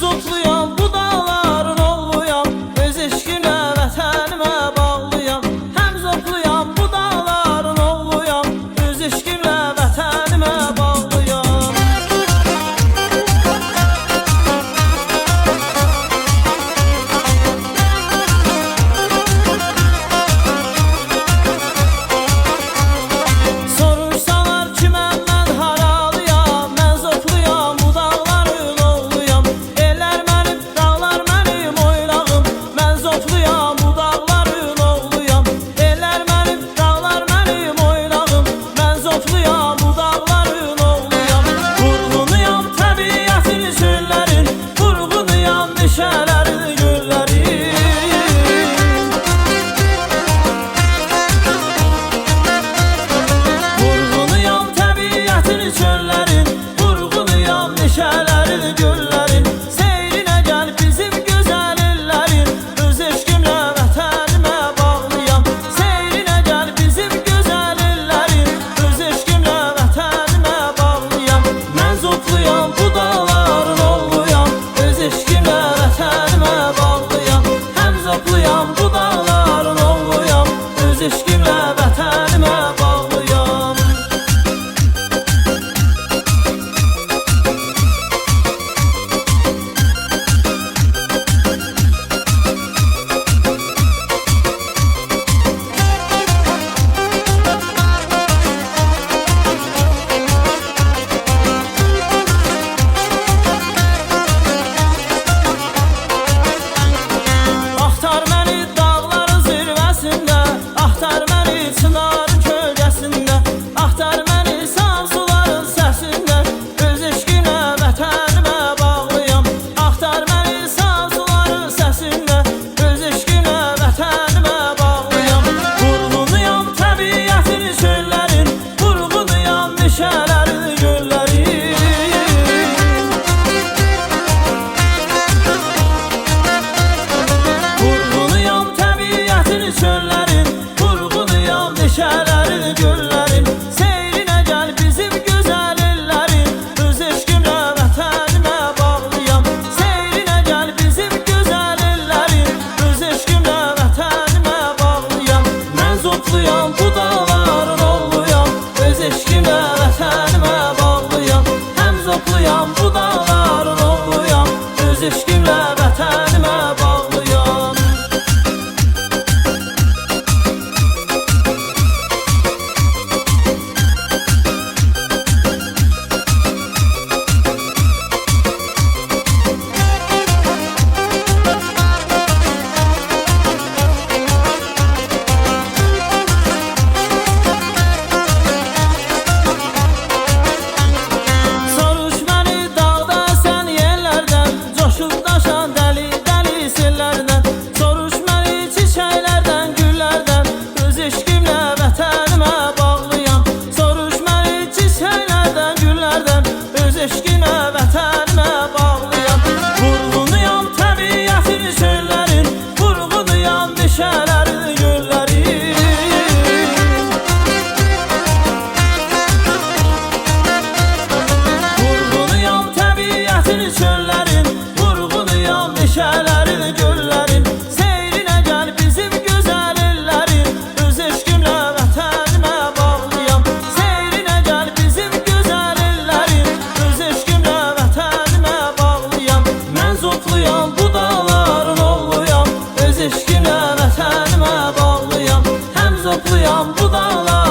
zotluyam, bu dağların oğluyam, öz eşqimlə vətənimə bağlıyam. Həm zotluyam, bu dağların oğluyam, öz eşqimlə vətənimə bağlıyam. Soruşsalar ki məndən haralıyam, mən zotluyam, bu dağların oğluyam. Ellər mənim, dağlar mənim oynağım, mən zotluyam, bu dağların oğluyam. Ellər mənim, dağlar mənim oynağım, mən zotluyam, bu dağların oğluyam. Vurğunuyam təbiətin çöllərin, vurğunuyam meşələrin göllərin. Vurğunuyam təbiətin çöllərin, vurğunuyam meşələrin göllərin. Seyrinə gəl bizim gözəl ellərin, öz eşqimlə vətənimə bağlıyam. Seyrinə gəl bizim gözəl ellərin, öz eşqimlə vətənimə bağlıyam. Mən zotluyam, bu dağların oğluyam, öz eşqimlə vətənimə bağlıyam. Həm zotluyam, bu dağların oğluyam, öz eşqimlə vətənimə bağlıyam. Axtar məni dağların zirvəsində, axtar məni çınarın kölgəsində, axtar məni samsuların səsində, öz eşqinə vətənimə bağlıyam. Axtar məni samsuların səsində, öz eşqinə vətənimə bağlıyam. Vurğunuyam təbiətin çöllərin, vurğunuyam meşələrin göllərin. Vurğunuyam təbiətin çöllərin, vurğunuyam meşələrin göllərin. Seyrinə gəl bizim gözəl ellərin, öz eşqimlə vətənimə bağlıyam. Seyrinə gəl bizim gözəl ellərin, öz eşqimlə vətənimə bağlıyam. Mən zotluyam, bu dağların oğluyam, öz eşqimlə vətənimə bağlıyam. Həm zotluyam, bu dağların oğluyam, öz eşqimlə vətənimə bağlıyam. Soruş məni dağda sən yerlərdən, coşub daşan dəli dəli sellərdən. Soruş məni çiçəklərdən, güllərdən, öz eşqimlə vətənimə bağlıyam. Soruş məni çiçəklərdən, güllərdən, öz eşqimə vətənimə bağlıyam. Vurğunuyam təbiətin çöllərin, vurğunuyam meşələrin göllərin. Vurğunuyam təbiətin çöllərin, vurğunuyam meşələrin göllərin. Seyrinə gəl bizim gözəl ellərin, öz eşqimlə vətənimə bağlıyam. Seyrinə gəl bizim gözəl ellərin, öz eşqimlə vətənimə bağlıyam. Mən zotluyam, bu dağların oğluyam, öz eşqimlə vətənimə bağlıyam. Həm zotluyam, bu dağlar